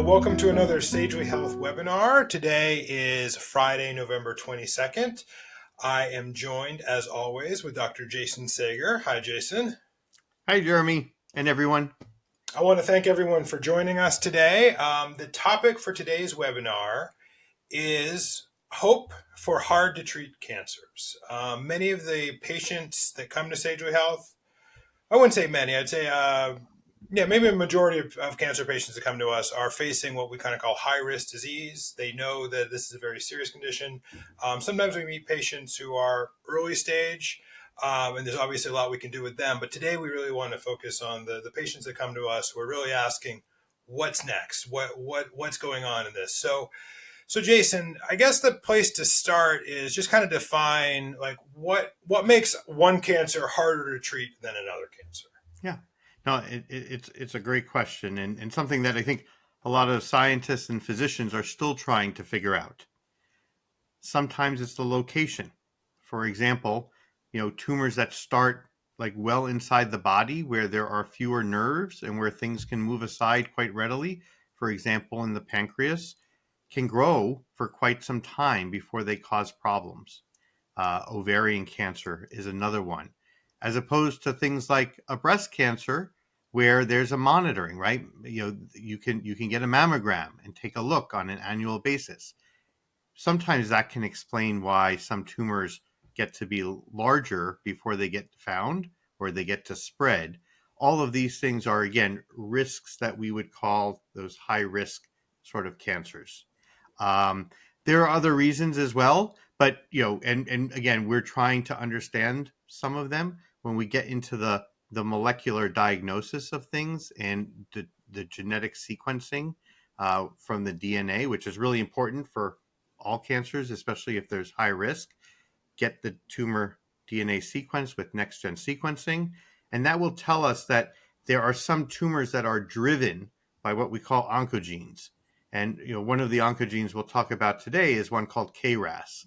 Welcome to another Sagely Health webinar. Today is Friday, November 22nd. I am joined, as always, with Dr. Jason Sager. Hi, Jason. Hi, Jeremy and everyone. I want to thank everyone for joining us today. The topic for today's webinar is hope for hard-to-treat cancers. Many of the patients that come to Sagely Health, I wouldn't say many, I'd say maybe a majority of cancer patients that come to us are facing what we kind of call high-risk disease. They know that this is a very serious condition. Sometimes we meet patients who are early stage, and there's obviously a lot we can do with them. But today we really want to focus on the patients that come to us who are really asking, what's next? What's going on in this? So Jason, I guess the place to start is just kind of define like what makes one cancer harder to treat than another cancer. Yeah, no, it's a great question and something that I think a lot of scientists and physicians are still trying to figure out. Sometimes it's the location. For example, tumors that start like well inside the body where there are fewer nerves and where things can move aside quite readily. For example, in the pancreas, can grow for quite some time before they cause problems. Ovarian cancer is another one, as opposed to things like a breast cancer where there's a monitoring, right? You can get a mammogram and take a look on an annual basis. Sometimes that can explain why some tumors get to be larger before they get found or they get to spread. All of these things are, again, risks that we would call those high risk sort of cancers. There are other reasons as well, but and again, we're trying to understand some of them when we get into the molecular diagnosis of things and the genetic sequencing from the DNA, which is really important for all cancers, especially if there's high risk. Get the tumor DNA sequence with next-gen sequencing, and that will tell us that there are some tumors that are driven by what we call oncogenes. And one of the oncogenes we'll talk about today is one called KRAS,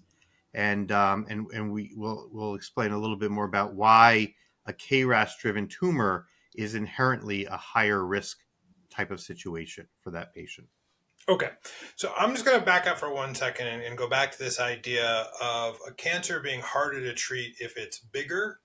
and we'll explain a little bit more about why a KRAS-driven tumor is inherently a higher risk type of situation for that patient. Okay, so I'm just going to back up for 1 second and go back to this idea of a cancer being harder to treat if it's bigger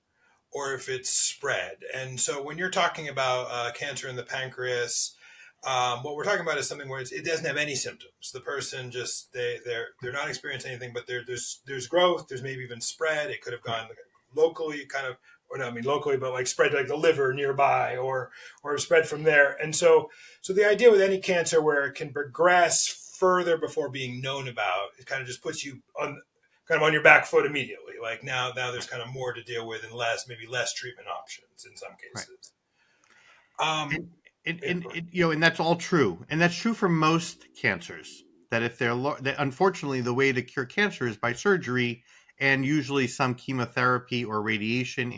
or if it's spread. And so when you're talking about cancer in the pancreas, what we're talking about is something where it doesn't have any symptoms. The person just they're not experiencing anything, but there's growth. There's maybe even spread. It could have gone locally, kind of, or not, I mean locally, but like spread to like the liver nearby, or spread from there. And so the idea with any cancer where it can progress further before being known about, it kind of just puts you on your back foot immediately. Like now there's kind of more to deal with and maybe less treatment options in some cases. Right. And that's all true, and that's true for most cancers. That if that unfortunately the way to cure cancer is by surgery, and usually some chemotherapy or radiation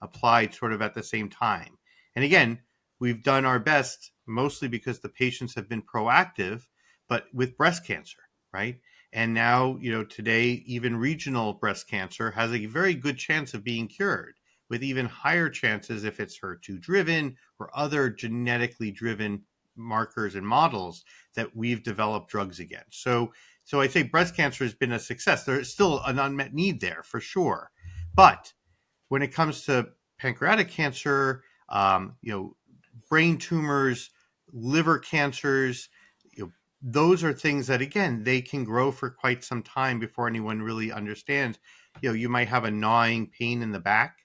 applied sort of at the same time. And again, we've done our best mostly because the patients have been proactive, but with breast cancer, right? And now, today, even regional breast cancer has a very good chance of being cured, with even higher chances if it's HER2 driven or other genetically driven markers and models that we've developed drugs against. So I'd say breast cancer has been a success. There's still an unmet need there for sure. But when it comes to pancreatic cancer, brain tumors, liver cancers, those are things that, again, they can grow for quite some time before anyone really understands. You might have a gnawing pain in the back,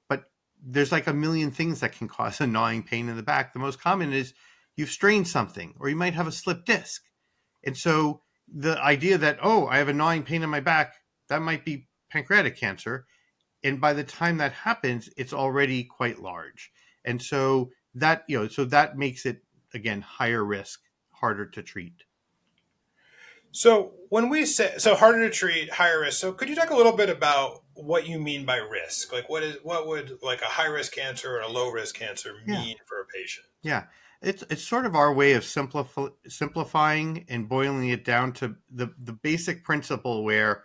but there's like a million things that can cause a gnawing pain in the back. The most common is you've strained something, or you might have a slipped disc. And so the idea that, I have a gnawing pain in my back, that might be pancreatic cancer. And by the time that happens, it's already quite large. And so that makes it, again, higher risk, harder to treat. So when we say harder to treat, higher risk, so could you talk a little bit about what you mean by risk? Like what would like a high risk cancer and a low risk cancer mean for a patient? Yeah. It's sort of our way of simplifying and boiling it down to the basic principle where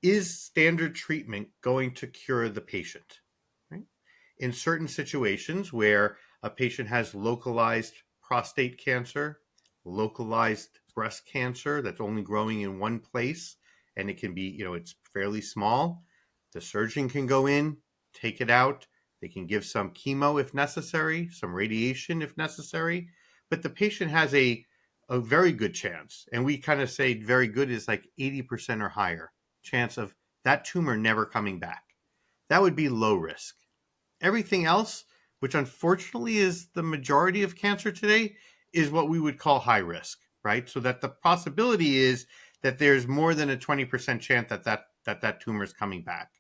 is standard treatment going to cure the patient? Right? In certain situations where a patient has localized prostate cancer, localized breast cancer that's only growing in one place, and it can be, it's fairly small. The surgeon can go in, take it out. They can give some chemo if necessary, some radiation if necessary, but the patient has a very good chance. And we kind of say very good is like 80% or higher chance of that tumor never coming back. That would be low risk. Everything else, which unfortunately is the majority of cancer today, is what we would call high risk, right? So that the possibility is that there's more than a 20% chance that tumor is coming back.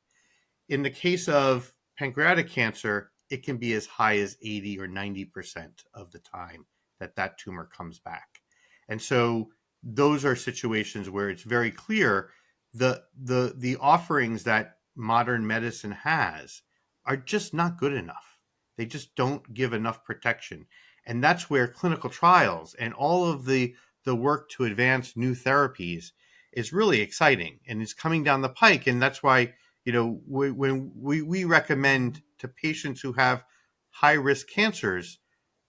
In the case of pancreatic cancer, it can be as high as 80 or 90% of the time that tumor comes back. And so those are situations where it's very clear the offerings that modern medicine has are just not good enough. They just don't give enough protection. And that's where clinical trials and all of the work to advance new therapies is really exciting and it's coming down the pike. And that's why, when we recommend to patients who have high risk cancers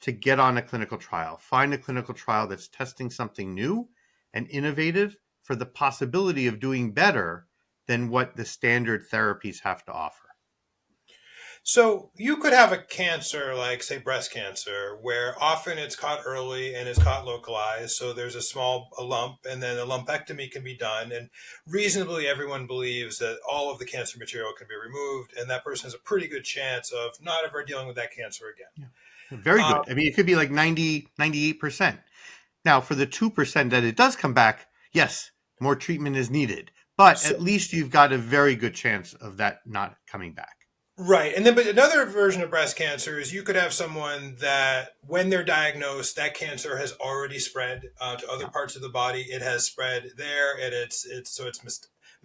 to get on a clinical trial, find a clinical trial that's testing something new and innovative for the possibility of doing better than what the standard therapies have to offer. So you could have a cancer, like say breast cancer, where often it's caught early and it's caught localized. So there's a lump, and then a lumpectomy can be done. And reasonably, everyone believes that all of the cancer material can be removed, and that person has a pretty good chance of not ever dealing with that cancer again. Yeah. Very good. I mean, it could be like 90, 98%. Now, for the 2% that it does come back, yes, more treatment is needed. But So, at least you've got a very good chance of that not coming back. right. And then, but another version of breast cancer is you could have someone that when they're diagnosed, that cancer has already spread to other Yeah. parts of the body. It has spread there, and it's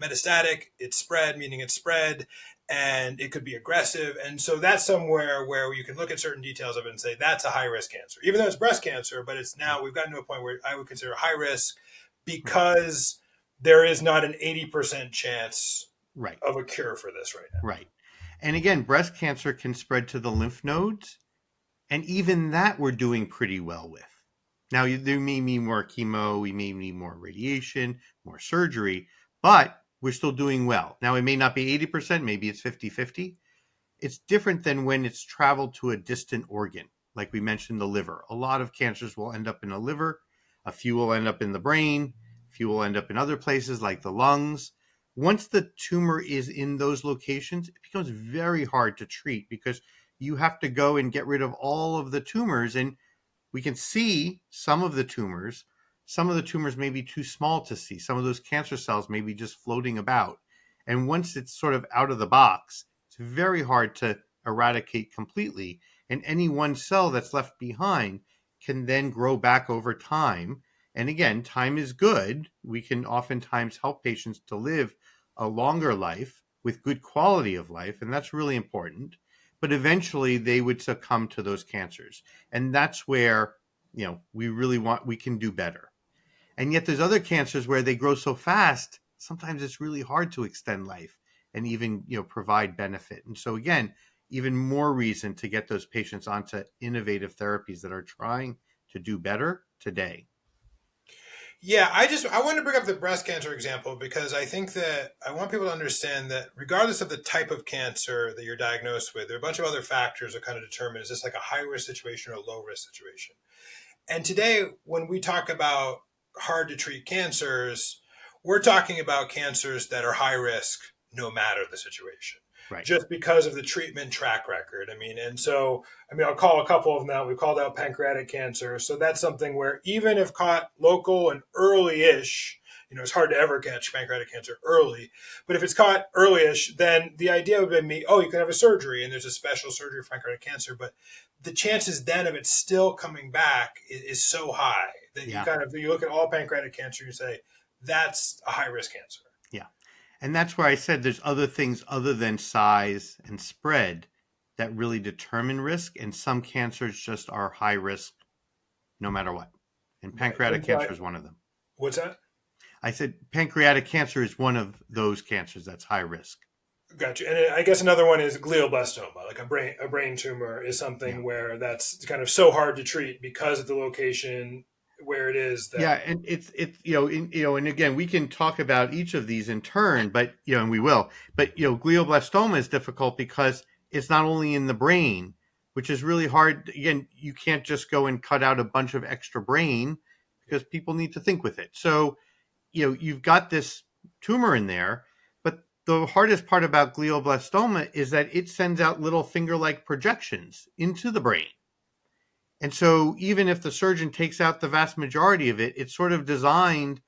metastatic. It's spread, meaning it's spread, and it could be aggressive. And so that's somewhere where you can look at certain details of it and say that's a high risk cancer, even though it's breast cancer. But it's now we've gotten to a point where I would consider high risk because there is not an 80% chance Right. of a cure for this right now. Right. And again, breast cancer can spread to the lymph nodes. And even that we're doing pretty well with. Now, there may be more chemo, we may need more radiation, more surgery, but we're still doing well. Now, it may not be 80%, maybe it's 50-50. It's different than when it's traveled to a distant organ, like we mentioned, the liver. A lot of cancers will end up in the liver, a few will end up in the brain, a few will end up in other places like the lungs. Once the tumor is in those locations, it becomes very hard to treat because you have to go and get rid of all of the tumors. And we can see some of the tumors. Some of the tumors may be too small to see. Some of those cancer cells may be just floating about. And once it's sort of out of the box, it's very hard to eradicate completely. And any one cell that's left behind can then grow back over time. And again, time is good. We can oftentimes help patients to live a longer life with good quality of life. And that's really important. But eventually they would succumb to those cancers. And that's where, we can do better. And yet there's other cancers where they grow so fast, sometimes it's really hard to extend life and even, provide benefit. And so again, even more reason to get those patients onto innovative therapies that are trying to do better today. Yeah, I want to bring up the breast cancer example because I think that I want people to understand that regardless of the type of cancer that you're diagnosed with, there are a bunch of other factors that kind of determine is this like a high risk situation or a low risk situation. And today, when we talk about hard to treat cancers, we're talking about cancers that are high risk no matter the situation, Right. just because of the treatment track record. I'll call a couple of them out. We called out pancreatic cancer. So that's something where even if caught local and early-ish, it's hard to ever catch pancreatic cancer early. But if it's caught early-ish, then the idea would be, you can have a surgery and there's a special surgery for pancreatic cancer. But the chances then of it still coming back is so high that you look at all pancreatic cancer and you say, that's a high-risk cancer. Yeah. And that's where I said there's other things other than size and spread that really determine risk. And some cancers just are high risk no matter what. And pancreatic cancer is one of them. What's that? I said pancreatic cancer is one of those cancers that's high risk. Gotcha. And I guess another one is glioblastoma, like a brain tumor is Yeah. something where that's kind of so hard to treat because of the location where it is that. Yeah, and it's and again, we can talk about each of these in turn, but and we will. But glioblastoma is difficult because it's not only in the brain, which is really hard. Again, you can't just go and cut out a bunch of extra brain because people need to think with it. So you've got this tumor in there, but the hardest part about glioblastoma is that it sends out little finger-like projections into the brain. And so even if the surgeon takes out the vast majority of it, it's sort of designed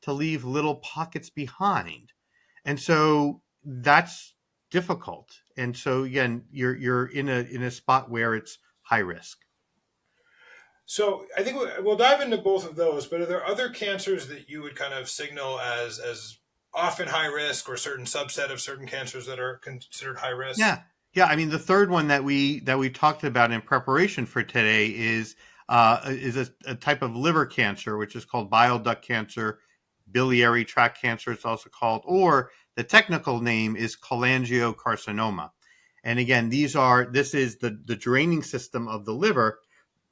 to leave little pockets behind. And so that's difficult. And so again, you're in a spot where it's high risk. So I think we'll dive into both of those, but are there other cancers that you would kind of signal as often high risk, or a certain subset of certain cancers that are considered high risk? Yeah. Yeah, I mean the third one that we talked about in preparation for today is a type of liver cancer, which is called bile duct cancer, biliary tract cancer. It's also called, or the technical name is cholangiocarcinoma. And again, this is the draining system of the liver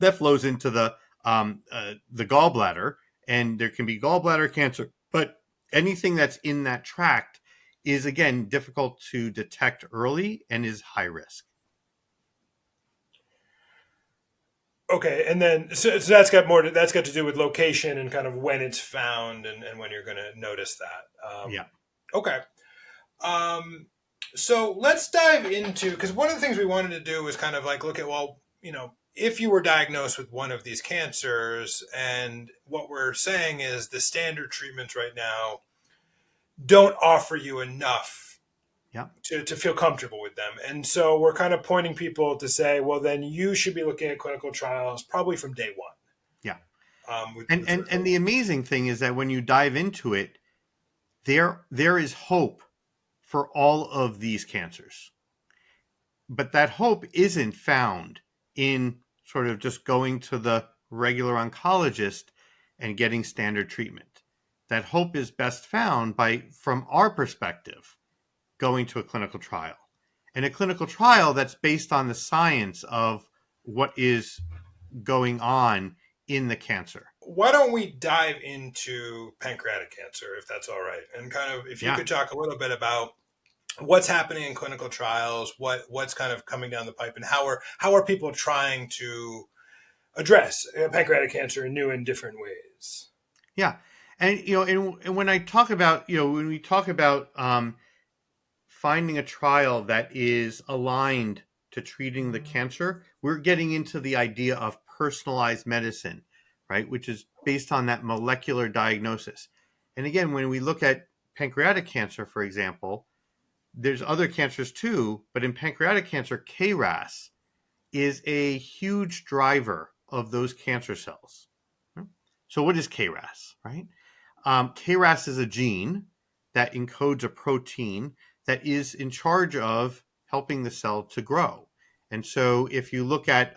that flows into the gallbladder, and there can be gallbladder cancer, but anything that's in that tract is again difficult to detect early and is high risk. Okay, and then so that's got to do with location and kind of when it's found, and when you're going to notice that. Yeah. Okay. Um, so let's dive into, because one of the things we wanted to do was kind of like look at, well, if you were diagnosed with one of these cancers, and what we're saying is the standard treatments right now don't offer you enough Yeah. to feel comfortable with them. And so we're kind of pointing people to say, well, then you should be looking at clinical trials probably from day one. Yeah. With And the amazing thing is that when you dive into it, there is hope for all of these cancers. But that hope isn't found in sort of just going to the regular oncologist and getting standard treatment. That hope is best found by, from our perspective, going to a clinical trial. And a clinical trial that's based on the science of what is going on in the cancer. Why don't we dive into pancreatic cancer, if that's all right? And kind of, if you Yeah. could talk a little bit about what's happening in clinical trials, what's kind of coming down the pipe, and how are people trying to address pancreatic cancer in new and different ways? Yeah. And, and when I talk about, when we talk about finding a trial that is aligned to treating the cancer, we're getting into the idea of personalized medicine, right? Which is based on that molecular diagnosis. And again, when we look at pancreatic cancer, for example, there's other cancers too, but in pancreatic cancer, KRAS is a huge driver of those cancer cells. So what is KRAS, right? KRAS is a gene that encodes a protein that is in charge of helping the cell to grow. And so, if you look at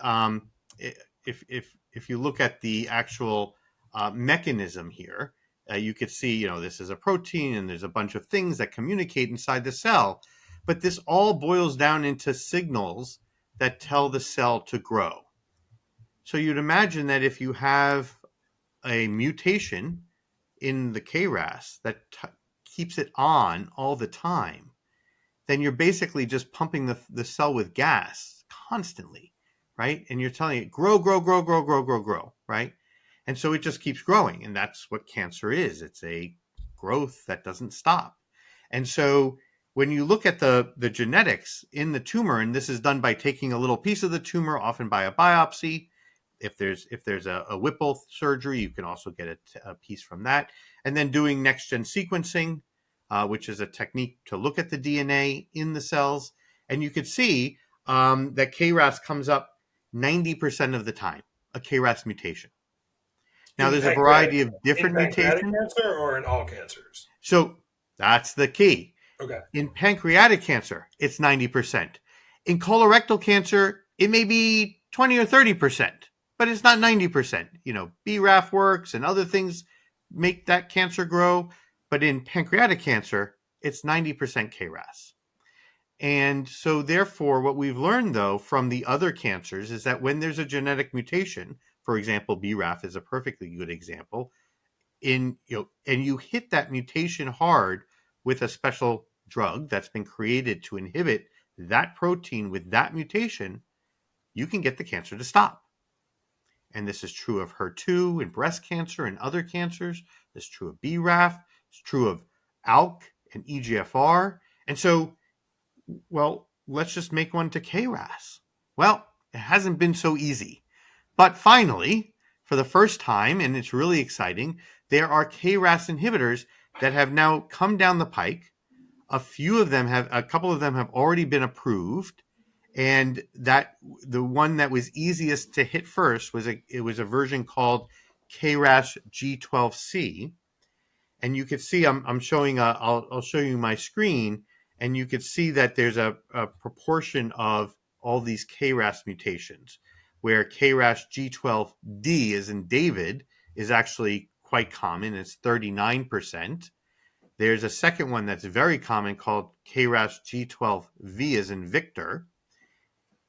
if you look at the actual mechanism here, you could see this is a protein, and there's a bunch of things that communicate inside the cell. But this all boils down into signals that tell the cell to grow. So you'd imagine that if you have a mutation in the KRAS that keeps it on all the time, then you're basically just pumping the cell with gas constantly, right? And you're telling it, grow, grow, grow, grow, grow, grow, grow, right? And so it just keeps growing. And that's what cancer is. It's a growth that doesn't stop. And so when you look at the genetics in the tumor, and this is done by taking a little piece of the tumor, often by a biopsy. If there's a Whipple surgery, you can also get a piece from that. And then doing next-gen sequencing, which is a technique to look at the DNA in the cells. And you could see that KRAS comes up 90% of the time, a KRAS mutation. Now, In there's a pancreatic variety of in different pancreatic mutations. cancer, or in all cancers? So that's the key. Okay. In pancreatic cancer, it's 90%. In colorectal cancer, it may be 20 or 30%, but it's not 90%. BRAF works and other things make that cancer grow. But in pancreatic cancer, it's 90% KRAS. And so, therefore, what we've learned, though, from the other cancers is that when there's a genetic mutation, for example, BRAF is a perfectly good example, and you hit that mutation hard with a special drug that's been created to inhibit that protein with that mutation, you can get the cancer to stop. And this is true of HER2 and breast cancer and other cancers. It's true of BRAF. It's true of ALK and EGFR. And so, well, let's just make one to KRAS. Well, it hasn't been so easy. But finally, for the first time, and it's really exciting, there are KRAS inhibitors that have now come down the pike. A couple of them have already been approved. And that the one that was easiest to hit first was a version called KRAS G12C. And you could see I'm showing I'll show you my screen, and you could see that there's a proportion of all these KRAS mutations where KRAS G12D, as in David, is actually quite common. It's 39%. There's a second one that's very common called KRAS G12V, as in Victor.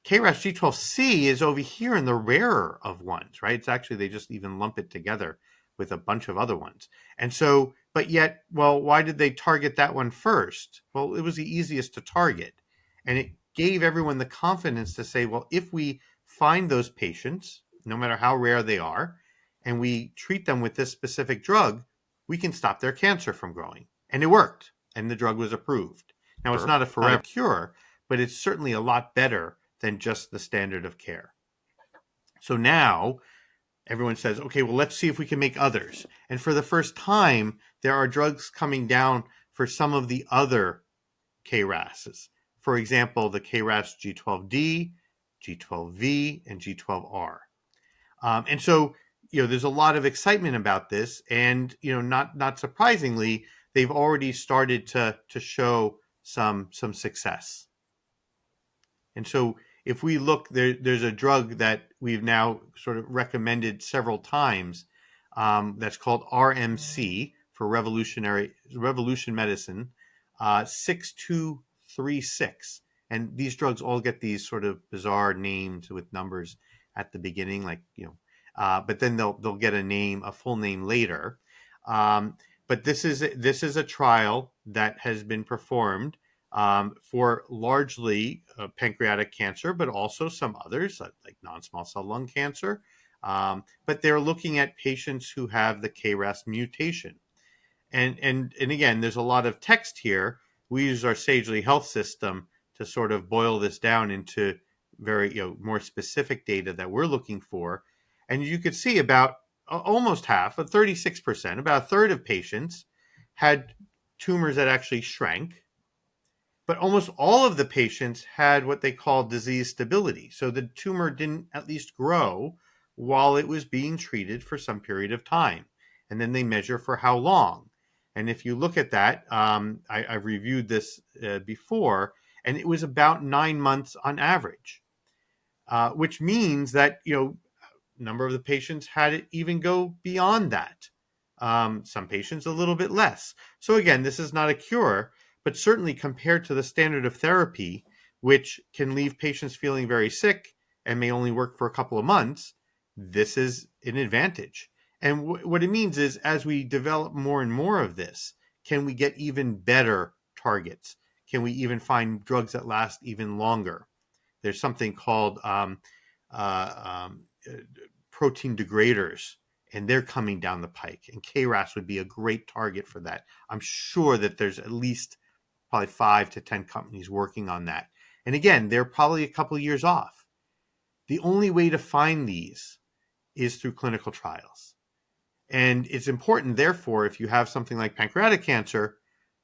KRAS G12C is over here in the rarer of ones, right? It's actually, they just even lump it together with a bunch of other ones. And so, but yet, well, why did they target that one first? Well, it was the easiest to target. And it gave everyone the confidence to say, well, if we find those patients, no matter how rare they are, and we treat them with this specific drug, we can stop their cancer from growing. And it worked. And the drug was approved. Now, it's not a forever cure, but it's certainly a lot better than just the standard of care. So now everyone says, okay, well, let's see if we can make others. And for the first time, there are drugs coming down for some of the other KRASs. For example, the KRAS G12D, G12V, and G12R. And so, there's a lot of excitement about this. And, not surprisingly, they've already started to show some success. And so if we look, there's a drug that we've now sort of recommended several times that's called RMC, for Revolution Medicine, 6236. And these drugs all get these sort of bizarre names with numbers at the beginning, but then they'll get a full name later. But this is a trial that has been performed for largely pancreatic cancer, but also some others like non-small cell lung cancer. But they're looking at patients who have the KRAS mutation. And again, there's a lot of text here. We use our Sagely Health system to sort of boil this down into very more specific data that we're looking for. And you could see about almost half, 36%, about a third of patients had tumors that actually shrank. But almost all of the patients had what they call disease stability. So the tumor didn't at least grow while it was being treated for some period of time. And then they measure for how long. And if you look at that, I've reviewed this before, and it was about 9 months on average, which means that, a number of the patients had it even go beyond that. Some patients a little bit less. So again, this is not a cure, but certainly compared to the standard of therapy, which can leave patients feeling very sick and may only work for a couple of months, this is an advantage. And what it means is, as we develop more and more of this, can we get even better targets? Can we even find drugs that last even longer? There's something called protein degraders, and they're coming down the pike. And KRAS would be a great target for that. I'm sure that there's at least probably 5 to 10 companies working on that. And again, they're probably a couple of years off. The only way to find these is through clinical trials. And it's important, therefore, if you have something like pancreatic cancer,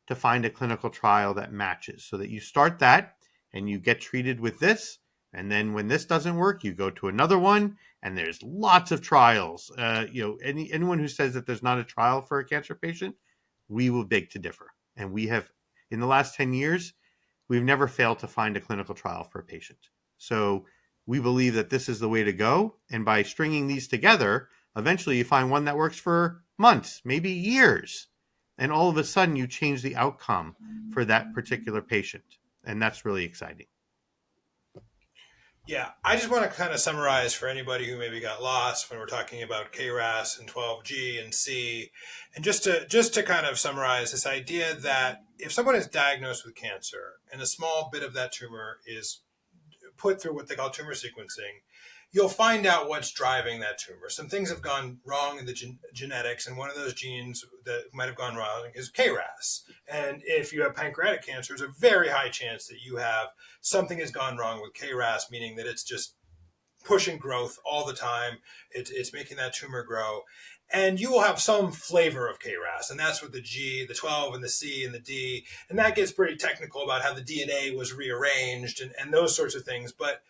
to find a clinical trial that matches, so that you start that and you get treated with this. And then when this doesn't work, you go to another one, and there's lots of trials. Anyone who says that there's not a trial for a cancer patient, we will beg to differ. And we have, in the last 10 years, we've never failed to find a clinical trial for a patient. So we believe that this is the way to go. And by stringing these together, eventually you find one that works for months, maybe years. And all of a sudden you change the outcome for that particular patient. And that's really exciting. Yeah, I just want to kind of summarize for anybody who maybe got lost when we're talking about KRAS and 12G and C, and just to kind of summarize this idea that if someone is diagnosed with cancer and a small bit of that tumor is put through what they call tumor sequencing, you'll find out what's driving that tumor. Some things have gone wrong in the genetics, and one of those genes that might have gone wrong is KRAS. And if you have pancreatic cancer, there's a very high chance that you have something has gone wrong with KRAS, meaning that it's just pushing growth all the time. It's making that tumor grow. And you will have some flavor of KRAS. And that's what the G, the 12, and the C, and the D. And that gets pretty technical about how the DNA was rearranged and those sorts of things. But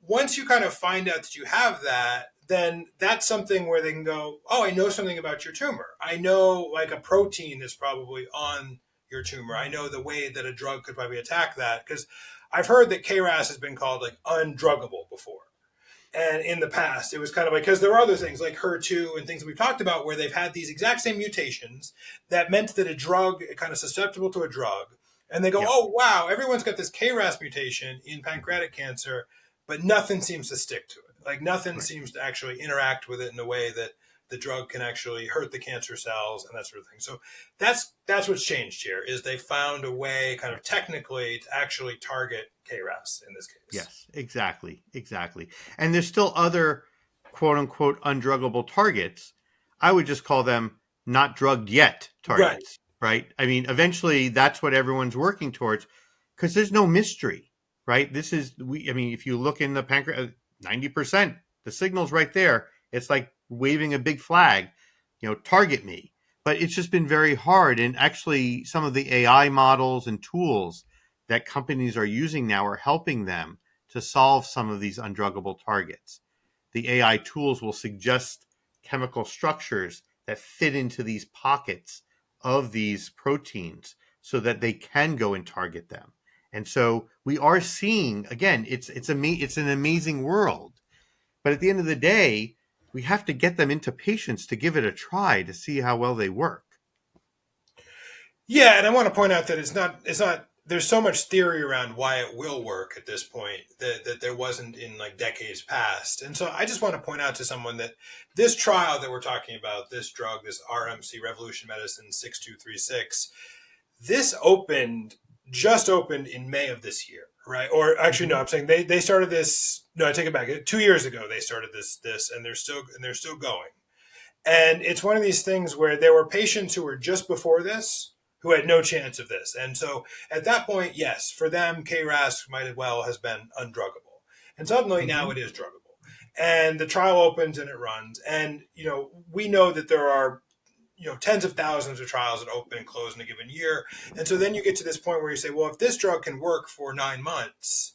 once you kind of find out that you have that, then that's something where they can go, oh, I know something about your tumor. I know like a protein is probably on your tumor. I know the way that a drug could probably attack that. Because I've heard that KRAS has been called like undruggable before. And in the past, it was kind of like, because there are other things like HER2 and things that we've talked about where they've had these exact same mutations that meant that a drug, kind of susceptible to a drug, and they go, Yeah, oh, wow, everyone's got this KRAS mutation in pancreatic cancer, but nothing seems to stick to it. Like nothing right. seems to actually interact with it in a way that the drug can actually hurt the cancer cells and that sort of thing. So that's what's changed here is they found a way kind of technically to actually target KRAS in this case. Yes, exactly, exactly. And there's still other quote unquote undruggable targets. I would just call them not drugged yet Right. targets, right? I mean, eventually that's what everyone's working towards because there's no mystery, right? This is we. I mean, if you look in the pancreas, 90%, the signal's right there. It's like waving a big flag, target me. But it's just been very hard. And actually, some of the AI models and tools that companies are using now are helping them to solve some of these undruggable targets. The AI tools will suggest chemical structures that fit into these pockets of these proteins so that they can go and target them. And so we are seeing again, it's an amazing world. But at the end of the day, we have to get them into patients to give it a try to see how well they work. Yeah, and I want to point out that it's not there's so much theory around why it will work at this point that there wasn't in like decades past. And so I just want to point out to someone that this trial that we're talking about, this drug, this RMC Revolution Medicine 6236, this just opened in May of this year, right? Or actually no, Mm-hmm. I'm saying they started this, no, I take it back. 2 years ago they started this and they're still going. And it's one of these things where there were patients who were just before this who had no chance of this. And so at that point, yes, for them, KRAS might as well has been undruggable. And suddenly now Mm-hmm. it is druggable. And the trial opens and it runs. And, we know that there are, tens of thousands of trials that open and close in a given year. And so then you get to this point where you say, well, if this drug can work for 9 months,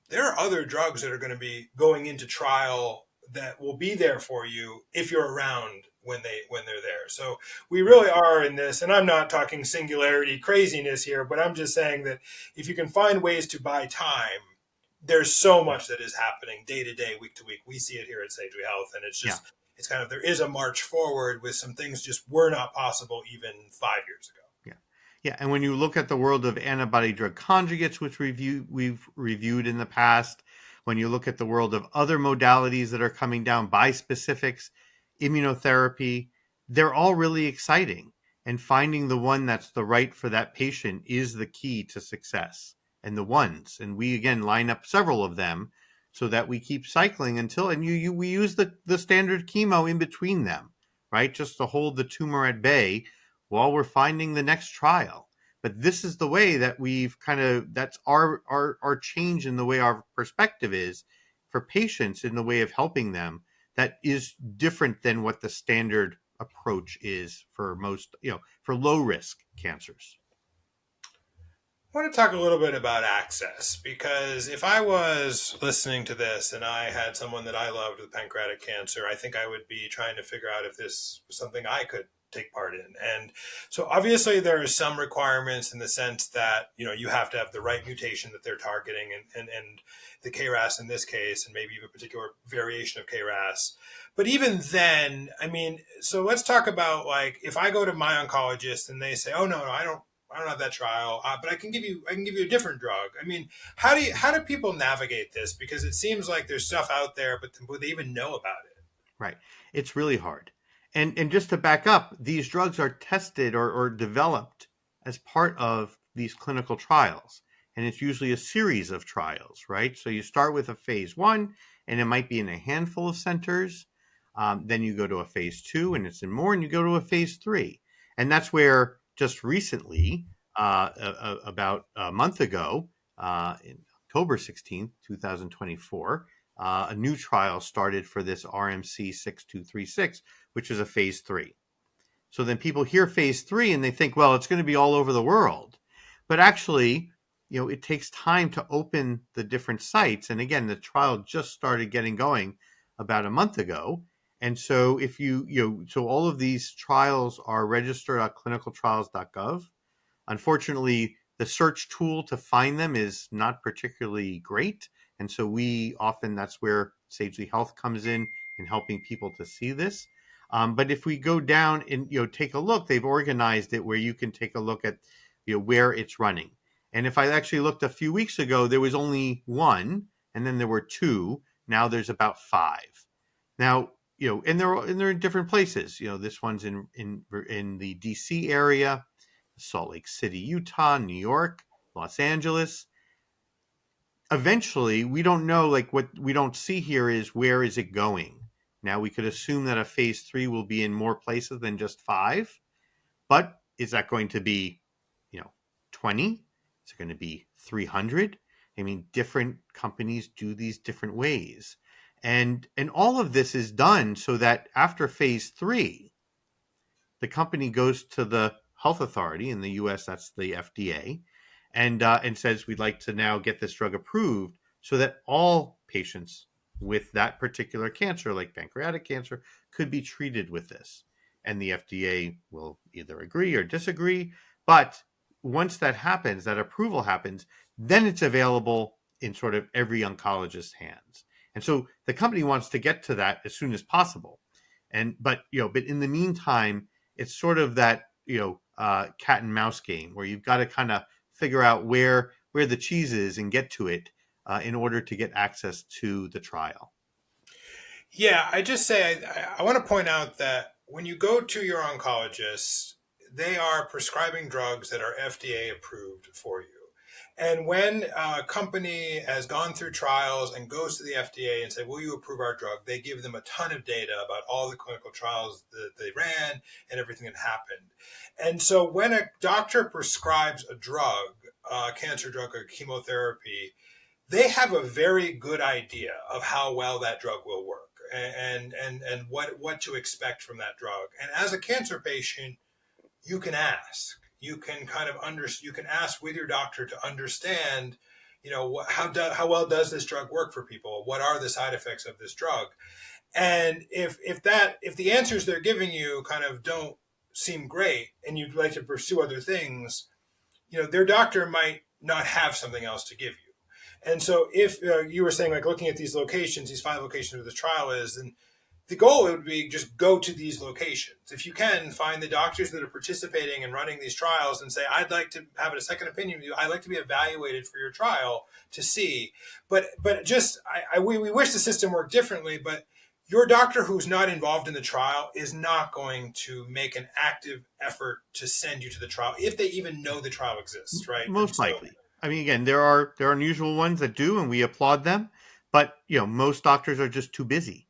there are other drugs that are going to be going into trial that will be there for you if you're around when they're there. So we really are in this, and I'm not talking singularity craziness here, but I'm just saying that if you can find ways to buy time, there's so Yeah. much that is happening day to day, week to week. We see it here at Sageway Health, and Yeah. it's kind of there is a march forward with some things just were not possible even 5 years ago. Yeah. Yeah. And when you look at the world of antibody drug conjugates, which we've reviewed in the past, when you look at the world of other modalities that are coming down, bispecifics, immunotherapy, they're all really exciting. And finding the one that's the right for that patient is the key to success. And the ones, and we again line up several of them so that we keep cycling until, and we use the standard chemo in between them, right? Just to hold the tumor at bay while we're finding the next trial. But this is the way that we've that's our change in the way our perspective is for patients in the way of helping them that is different than what the standard approach is for most, for low risk cancers. I want to talk a little bit about access because if I was listening to this and I had someone that I loved with pancreatic cancer, I think I would be trying to figure out if this was something I could take part in. And so obviously there are some requirements in the sense that, you have to have the right mutation that they're targeting and the KRAS in this case, and maybe even a particular variation of KRAS. But even then, I mean, so let's talk about like if I go to my oncologist and they say, oh, no, I don't I don't have that trial, but I can give you a different drug. I mean, how do people navigate this? Because it seems like there's stuff out there, but would they even know about it? Right. It's really hard. And just to back up, these drugs are tested or developed as part of these clinical trials. And it's usually a series of trials, right? So you start with a phase one, and it might be in a handful of centers. Then you go to a phase two, and it's in more, and you go to a phase three. And that's where just recently, about a month ago, in October 16th, 2024, a new trial started for this RMC 6236, which is a phase three. So then people hear phase three and they think, well, it's going to be all over the world. But actually, it takes time to open the different sites. And again, the trial just started getting going about a month ago. And so so all of these trials are registered at clinicaltrials.gov. Unfortunately, the search tool to find them is not particularly great. And so that's where Sagely Health comes in helping people to see this. But if we go down and take a look, they've organized it where you can take a look at where it's running. And if I actually looked a few weeks ago, there was only one, and then there were two. Now there's about five. Now and they're in different places. This one's in the DC area, Salt Lake City, Utah, New York, Los Angeles. Eventually, we don't know, like what we don't see here is where is it going. Now we could assume that a phase three will be in more places than just five, but is that going to be, 20? Is it going to be 300? I mean, different companies do these different ways. And all of this is done so that after phase three, the company goes to the health authority in the US, that's the FDA, and says we'd like to now get this drug approved so that all patients with that particular cancer, like pancreatic cancer, could be treated with this. And the FDA will either agree or disagree. But once that happens, that approval happens, then it's available in sort of every oncologist's hands. And so the company wants to get to that as soon as possible. But in the meantime, it's sort of that cat and mouse game where you've got to kind of figure out where the cheese is and get to it in order to get access to the trial. Yeah, I just say I want to point out that when you go to your oncologist, they are prescribing drugs that are FDA approved for you. And when a company has gone through trials and goes to the FDA and say, will you approve our drug? They give them a ton of data about all the clinical trials that they ran and everything that happened. And so when a doctor prescribes a drug, a cancer drug or chemotherapy, they have a very good idea of how well that drug will work and what to expect from that drug. And as a cancer patient, you can ask. You can you can ask with your doctor to understand, how well does this drug work for people? What are the side effects of this drug? And if the answers they're giving you kind of don't seem great, and you'd like to pursue other things, their doctor might not have something else to give you. And so if you were saying, like, looking at these locations, these 5 locations where the trial is, then the goal would be just go to these locations. If you can, find the doctors that are participating and running these trials and say, I'd like to have a second opinion with you. I'd like to be evaluated for your trial to see. But we wish the system worked differently, but your doctor who's not involved in the trial is not going to make an active effort to send you to the trial if they even know the trial exists, right? Most likely. I mean, again, there are unusual ones that do, and we applaud them. But most doctors are just too busy,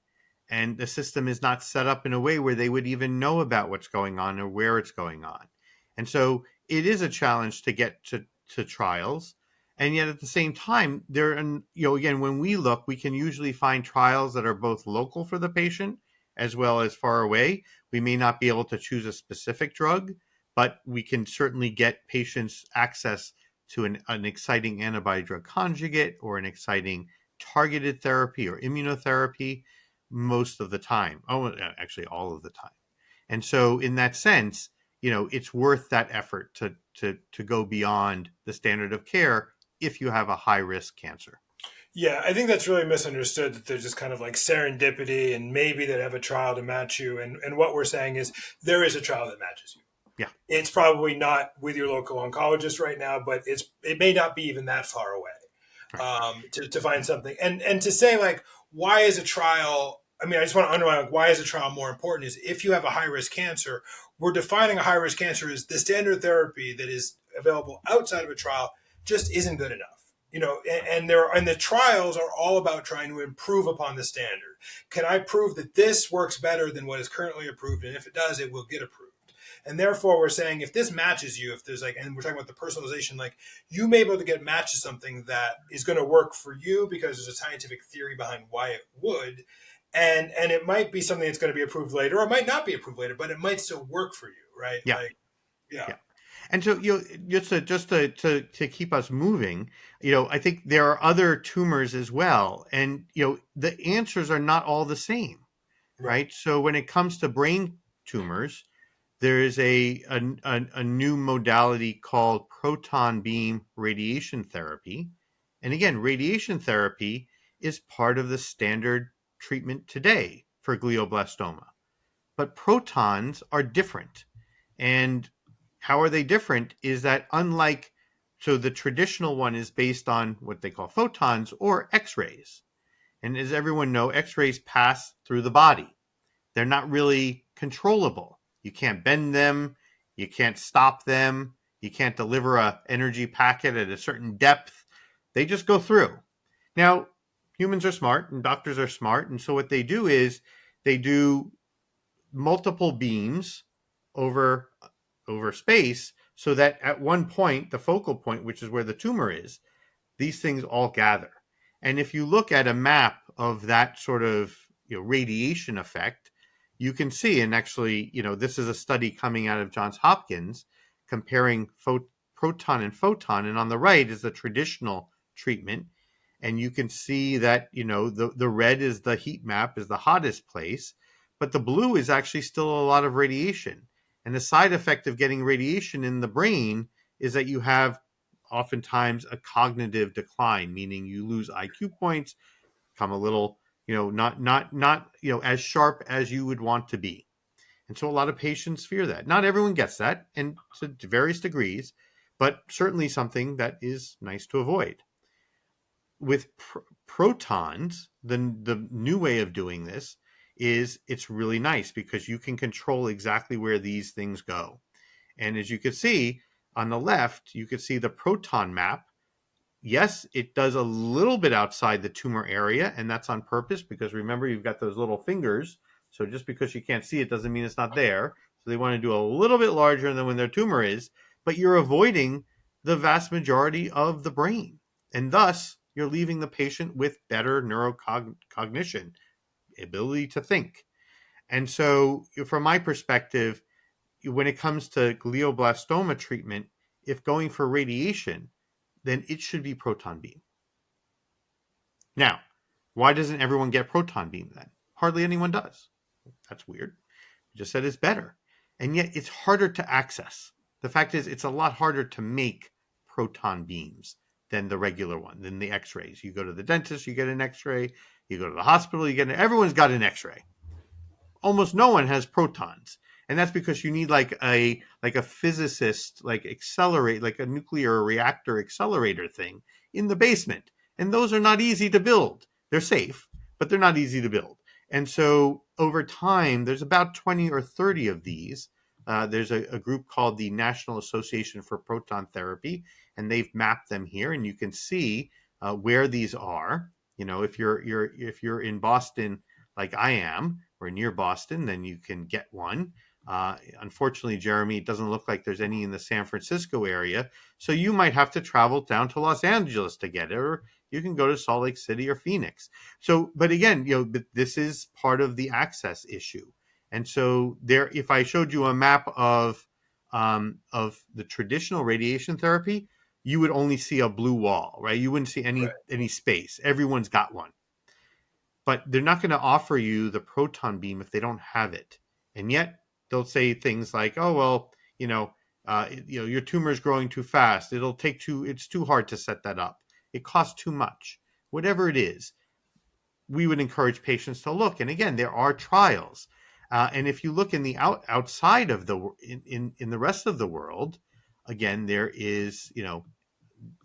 and the system is not set up in a way where they would even know about what's going on or where it's going on. And so it is a challenge to get to trials. And yet at the same time, again, when we look, we can usually find trials that are both local for the patient as well as far away. We may not be able to choose a specific drug, but we can certainly get patients access to an exciting antibody drug conjugate or an exciting targeted therapy or immunotherapy most of the time. Oh, actually all of the time. And so in that sense, it's worth that effort to go beyond the standard of care if you have a high risk cancer. Yeah, I think that's really misunderstood, that there's just kind of like serendipity and maybe they have a trial to match you. And what we're saying is there is a trial that matches you. Yeah. It's probably not with your local oncologist right now, but it may not be even that far away Right. to find something. And to say like, why is a trial? I mean, I just want to underline like, why is a trial more important? Is if you have a high risk cancer, we're defining a high risk cancer as the standard therapy that is available outside of a trial just isn't good enough. And the trials are all about trying to improve upon the standard. Can I prove that this works better than what is currently approved? And if it does, it will get approved. And therefore, we're saying if this matches you, if there's like, and we're talking about the personalization, like you may be able to get matched to something that is going to work for you because there's a scientific theory behind why it would, and it might be something that's going to be approved later, or it might not be approved later, but it might still work for you, right? Yeah. Like, yeah, Yeah. And so, just to keep us moving, I think there are other tumors as well, and the answers are not all the same, right, right? So when it comes to brain tumors, there is a new modality called proton beam radiation therapy, and again, radiation therapy is part of the standard treatment today for glioblastoma, but protons are different. And how are they different is that unlike, so the traditional one is based on what they call photons or x-rays. And as everyone know, x-rays pass through the body. They're not really controllable. You can't bend them, you can't stop them, you can't deliver a energy packet at a certain depth. They just go through. Now, humans are smart and doctors are smart, and so what they do is they do multiple beams over space so that at one point, the focal point, which is where the tumor is, these things all gather. And if you look at a map of that sort of radiation effect, you can see, and actually, this is a study coming out of Johns Hopkins comparing proton and photon, and on the right is the traditional treatment. And you can see that, the red is the heat map, is the hottest place, but the blue is actually still a lot of radiation. And the side effect of getting radiation in the brain is that you have oftentimes a cognitive decline, meaning you lose IQ points, become a little, not as sharp as you would want to be. And so a lot of patients fear that. Not everyone gets that, and to various degrees, but certainly something that is nice to avoid. With protons, the new way of doing this is it's really nice because you can control exactly where these things go. And as you can see on the left, you can see the proton map. Yes, it does a little bit outside the tumor area, and that's on purpose because remember, you've got those little fingers. So just because you can't see it doesn't mean it's not there. So they want to do a little bit larger than when their tumor is, but you're avoiding the vast majority of the brain. And thus, you're leaving the patient with better neurocognition, ability to think. And so, from my perspective, when it comes to glioblastoma treatment, if going for radiation, then it should be proton beam. Now, why doesn't everyone get proton beam then? Hardly anyone does. That's weird. You just said it's better. And yet it's harder to access. The fact is, it's a lot harder to make proton beams than the regular one, than the x-rays. You go to the dentist, you get an x-ray. You go to the hospital, everyone's got an x-ray. Almost no one has protons. And that's because you need like a physicist, like accelerate, like a nuclear reactor accelerator thing in the basement. And those are not easy to build. They're safe, but they're not easy to build. And so over time, there's about 20 or 30 of these. There's a group called the National Association for Proton Therapy, and they've mapped them here, and you can see where these are. If you're in Boston, like I am, or near Boston, then you can get one. Unfortunately, Jeremy, it doesn't look like there's any in the San Francisco area. So you might have to travel down to Los Angeles to get it, or you can go to Salt Lake City or Phoenix. So, but again, this is part of the access issue. And so if I showed you a map of the traditional radiation therapy, you would only see a blue wall, right? You wouldn't see right, any space. Everyone's got one. But they're not going to offer you the proton beam if they don't have it. And yet they'll say things like, "Oh well, your tumor is growing too fast. It's too hard to set that up. It costs too much." Whatever it is, we would encourage patients to look. And again, there are trials. And if you look in the outside of the in the rest of the world, again, there is,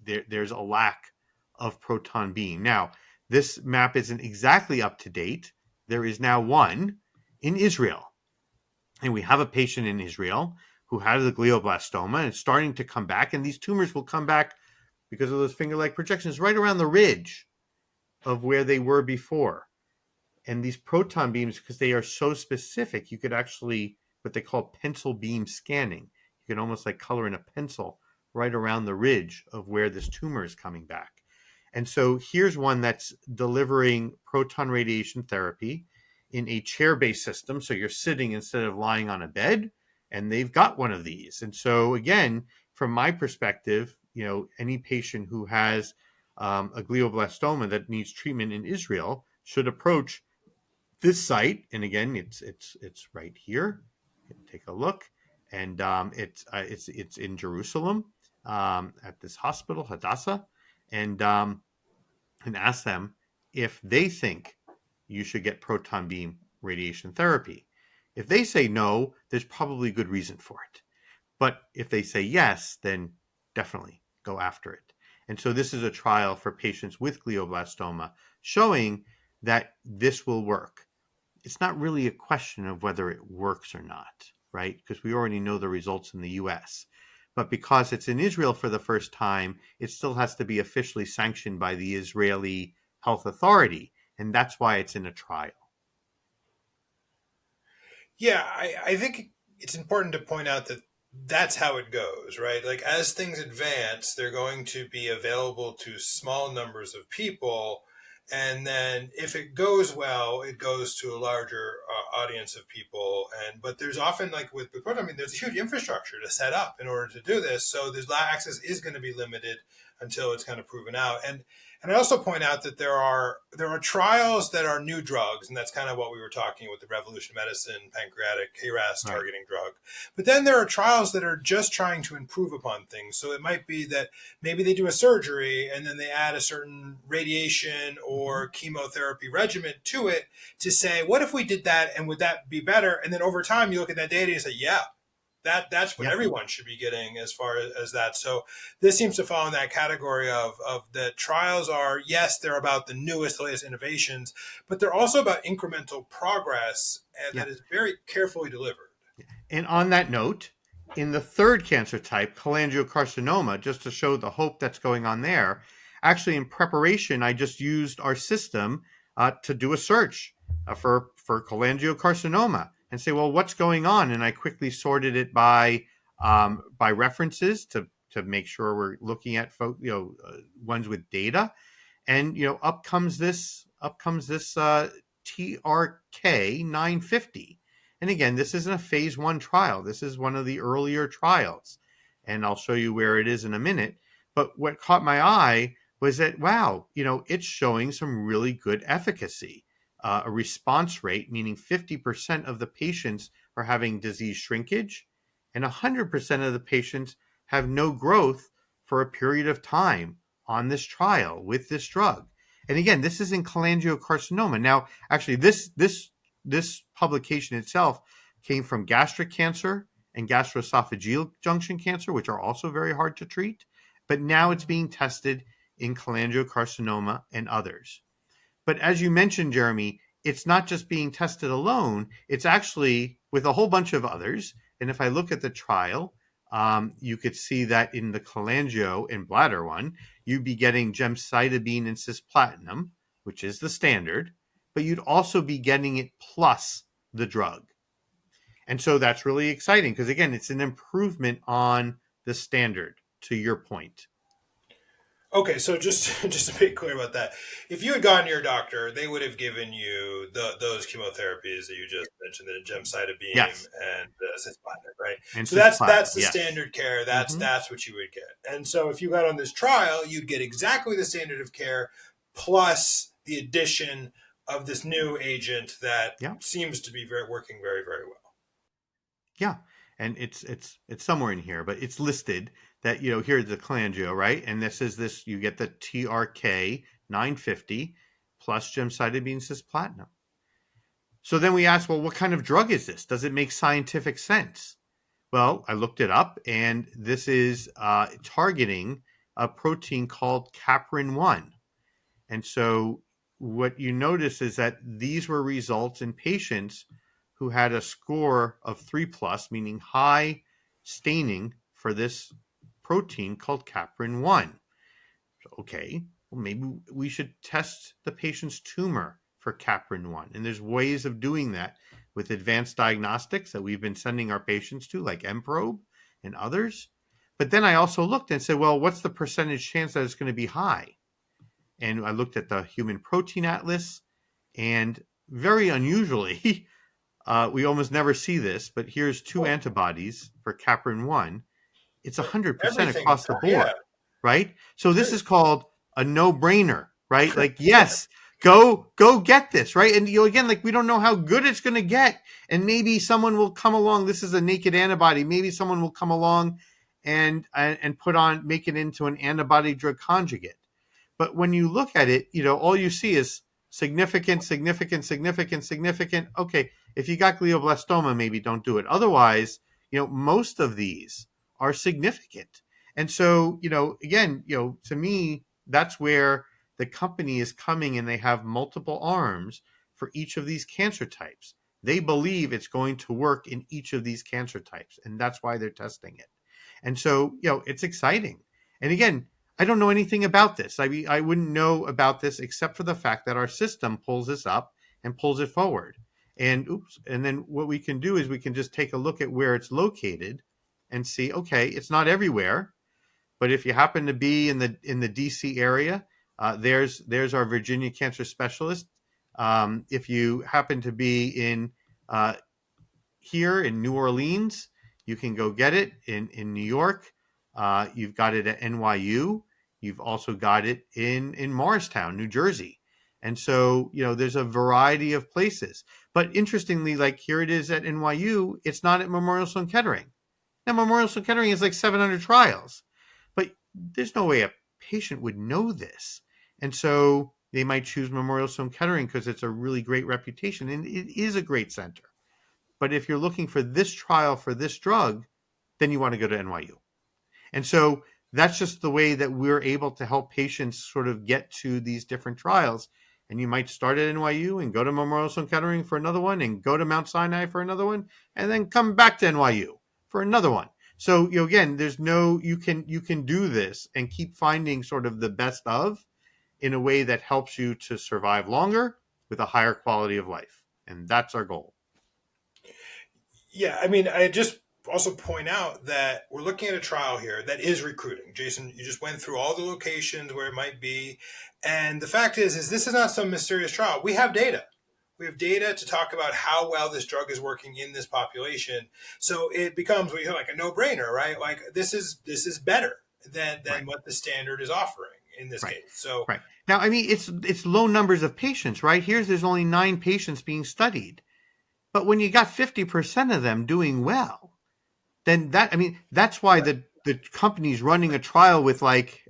there's a lack of proton beam. Now, this map isn't exactly up to date. There is now one in Israel, and we have a patient in Israel who had the glioblastoma, and it's starting to come back, and these tumors will come back because of those finger-like projections right around the ridge of where they were before. And these proton beams, because they are so specific, you could actually, what they call pencil beam scanning, you can almost like color in a pencil right around the ridge of where this tumor is coming back. And so here's one that's delivering proton radiation therapy in a chair-based system. So you're sitting instead of lying on a bed, and they've got one of these. And so again, from my perspective, any patient who has a glioblastoma that needs treatment in Israel should approach this site. And again, it's right here. Take a look, and it's in Jerusalem, at this hospital, Hadassah, and ask them if they think you should get proton beam radiation therapy. If they say no, there's probably good reason for it. But if they say yes, then definitely go after it. And so this is a trial for patients with glioblastoma showing that this will work. It's not really a question of whether it works or not, right? Because we already know the results in the US. But because it's in Israel for the first time, it still has to be officially sanctioned by the Israeli health authority. And that's why it's in a trial. Yeah, I think it's important to point out that that's how it goes, right? Like as things advance, they're going to be available to small numbers of people. And then if it goes well, it goes to a larger audience of people. But there's often like with proton, I mean, there's a huge infrastructure to set up in order to do this. So there's access is going to be limited until it's kind of proven out. And I also point out that there are trials that are new drugs, and that's kind of what we were talking with the Revolution Medicine pancreatic KRAS targeting drug. But then there are trials that are just trying to improve upon things. So it might be that maybe they do a surgery and then they add a certain radiation or chemotherapy regimen to it to say, what if we did that and would that be better? And then over time you look at that data and you say, yeah, that's what everyone should be getting as far as that. So this seems to fall in that category of the trials are, yes, they're about the newest, latest innovations, but they're also about incremental progress and that is very carefully delivered. And on that note, in the third cancer type, cholangiocarcinoma, just to show the hope that's going on there, actually in preparation, I just used our system to do a search for cholangiocarcinoma and say, well, what's going on? And I quickly sorted it by references to make sure we're looking at ones with data. And up comes this TRK 950. And again, this isn't a phase 1 trial. This is one of the earlier trials. And I'll show you where it is in a minute. But what caught my eye was that, wow, it's showing some really good efficacy. A response rate, meaning 50% of the patients are having disease shrinkage, and 100% of the patients have no growth for a period of time on this trial with this drug. And again, this is in cholangiocarcinoma. Now, actually, this publication itself came from gastric cancer and gastroesophageal junction cancer, which are also very hard to treat. But now it's being tested in cholangiocarcinoma and others. But as you mentioned, Jeremy, it's not just being tested alone. It's actually with a whole bunch of others. And if I look at the trial, you could see that in the cholangio and bladder one, you'd be getting gemcitabine and cisplatin, which is the standard, but you'd also be getting it plus the drug. And so that's really exciting because, again, it's an improvement on the standard, to your point. Okay, so just to be clear about that, if you had gone to your doctor, they would have given you those chemotherapies that you just mentioned, the gemcitabine and the cisplatin, right? And so that's the yes. standard care. That's what you would get. And so if you got on this trial, you'd get exactly the standard of care plus the addition of this new agent that seems to be working very, very well. Yeah, and it's somewhere in here, but it's listed that here's the cholangio, right? And this you get the TRK 950 plus gemcitabine cisplatin. So then we asked, well, what kind of drug is this? Does it make scientific sense? Well, I looked it up, and this is targeting a protein called caprin-1. And so what you notice is that these were results in patients who had a score of 3 plus, meaning high staining for this protein called caprin-1. Okay, well, maybe we should test the patient's tumor for caprin-1. And there's ways of doing that with advanced diagnostics that we've been sending our patients to, like mProbe and others. But then I also looked and said, well, what's the percentage chance that it's going to be high? And I looked at the Human Protein Atlas, and very unusually, we almost never see this, but here's two Oh, antibodies for caprin-1. It's so 100% everything is across the yeah, board, right? So this good. is called a no-brainer, right? Like, yes, go get this, right? And again, like, we don't know how good it's going to get, and maybe someone will come along. This is a naked antibody. Maybe someone will come along and make it into an antibody drug conjugate. But when you look at it, all you see is significant, significant, significant, significant. Okay, if you got glioblastoma, maybe don't do it. Otherwise, most of these are significant. And so, again, to me, that's where the company is coming, and they have multiple arms for each of these cancer types. They believe it's going to work in each of these cancer types, and that's why they're testing it. And so, it's exciting. And again, I don't know anything about this. I mean, I wouldn't know about this except for the fact that our system pulls this up and pulls it forward. And then what we can do is we can just take a look at where it's located and see, okay, it's not everywhere, but if you happen to be in the DC area, there's our Virginia cancer specialist. If you happen to be in uh, here in New Orleans, you can go get it. In New York, you've got it at NYU. You've also got it in Morristown, New Jersey. And so, there's a variety of places. But interestingly, like here it is at NYU, it's not at Memorial Sloan Kettering. Now, Memorial Sloan Kettering is like 700 trials, but there's no way a patient would know this. And so they might choose Memorial Sloan Kettering because it's a really great reputation, and it is a great center. But if you're looking for this trial for this drug, then you want to go to NYU. And so that's just the way that we're able to help patients sort of get to these different trials. And you might start at NYU and go to Memorial Sloan Kettering for another one, and go to Mount Sinai for another one, and then come back to NYU for another one. So, again, you can do this and keep finding sort of the best of, in a way that helps you to survive longer with a higher quality of life. And that's our goal. Yeah, I mean, I just also point out that we're looking at a trial here that is recruiting. Jason, you just went through all the locations where it might be, and the fact is this is not some mysterious trial. We have data. We have data to talk about how well this drug is working in this population. So it becomes like a no-brainer, right? Like this is better than Right. what the standard is offering in this Right. case. So Right. Now, I mean, it's low numbers of patients, right? There's only 9 patients being studied. But when you got 50% of them doing well, then that's why right. the company's running a trial with, like,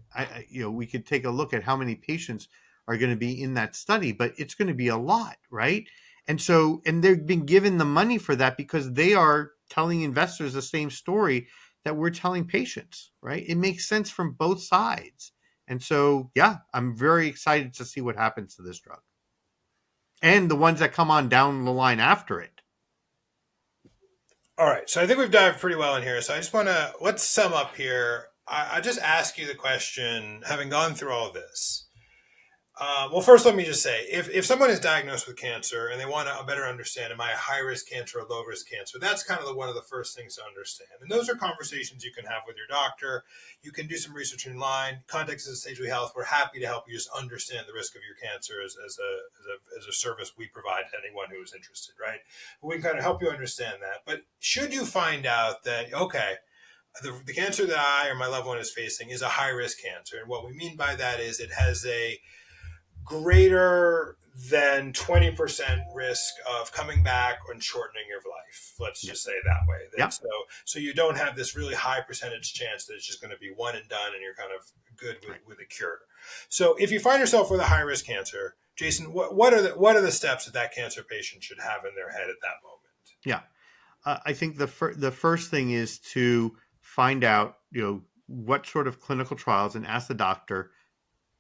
we could take a look at how many patients are going to be in that study, but it's going to be a lot, right? And so, and they've been given the money for that because they are telling investors the same story that we're telling patients, right? It makes sense from both sides. And so, yeah, I'm very excited to see what happens to this drug and the ones that come on down the line after it. All right. So I think we've dived pretty well in here. So I just want to let's sum up here. I just ask you the question, having gone through all this. Well, first, let me just say, if someone is diagnosed with cancer and they want to better understand, am I a high risk cancer or low risk cancer? That's kind of one of the first things to understand. And those are conversations you can have with your doctor. You can do some research online. Contact us at Sagely Health. We're happy to help you just understand the risk of your cancer as a service we provide to anyone who is interested, right? We can kind of help you understand that. But should you find out that, okay, the cancer that I or my loved one is facing is a high risk cancer. And what we mean by that is it has a greater than 20% risk of coming back and shortening your life. Let's Yeah. just say it that way. Yeah. So you don't have this really high percentage chance that it's just going to be one and done and you're kind of good Right. with a cure. So if you find yourself with a high risk cancer, Jason, what are the steps that cancer patient should have in their head at that moment? Yeah. I think the first thing is to find out, what sort of clinical trials, and ask the doctor,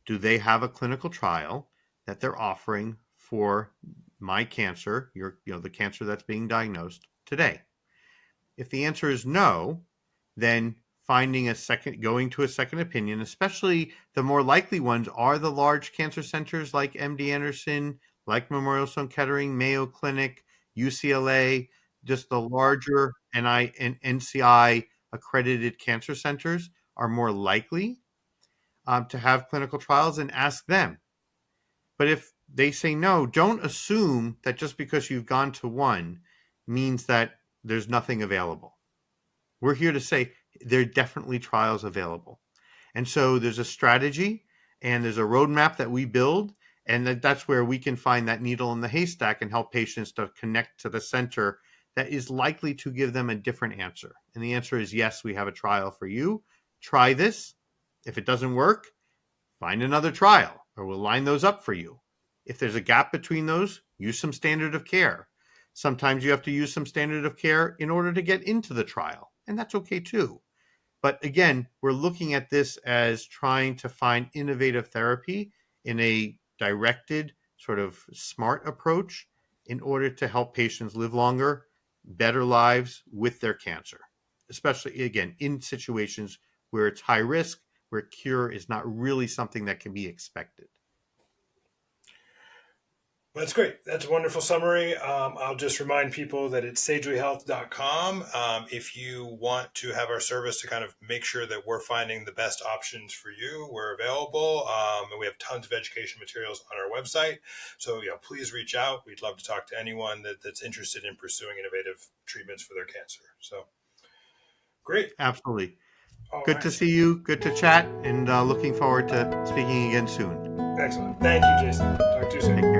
do they have a clinical trial that they're offering for my cancer, the cancer that's being diagnosed today? If the answer is no, then going to a second opinion, especially the more likely ones are the large cancer centers like MD Anderson, like Memorial Sloan Kettering, Mayo Clinic, UCLA, just the larger NI and NCI accredited cancer centers are more likely to have clinical trials, and ask them. But if they say no, don't assume that just because you've gone to one means that there's nothing available. We're here to say there are definitely trials available. And so there's a strategy and there's a roadmap that we build. And that's where we can find that needle in the haystack and help patients to connect to the center that is likely to give them a different answer. And the answer is yes, we have a trial for you. Try this. If it doesn't work, find another trial, or we'll line those up for you. If there's a gap between those, use some standard of care. Sometimes you have to use some standard of care in order to get into the trial, and that's okay too. But again, we're looking at this as trying to find innovative therapy in a directed, sort of smart approach in order to help patients live longer, better lives with their cancer, especially, again, in situations where it's high risk, where cure is not really something that can be expected. That's great. That's a wonderful summary. I'll just remind people that it's sagelyhealth.com. If you want to have our service to kind of make sure that we're finding the best options for you, we're available. And we have tons of education materials on our website. So, please reach out. We'd love to talk to anyone that's interested in pursuing innovative treatments for their cancer. So, great. Absolutely. All Good right. to see you. Good to chat. And looking forward to speaking again soon. Excellent. Thank you, Jason. Talk to you Take soon. care.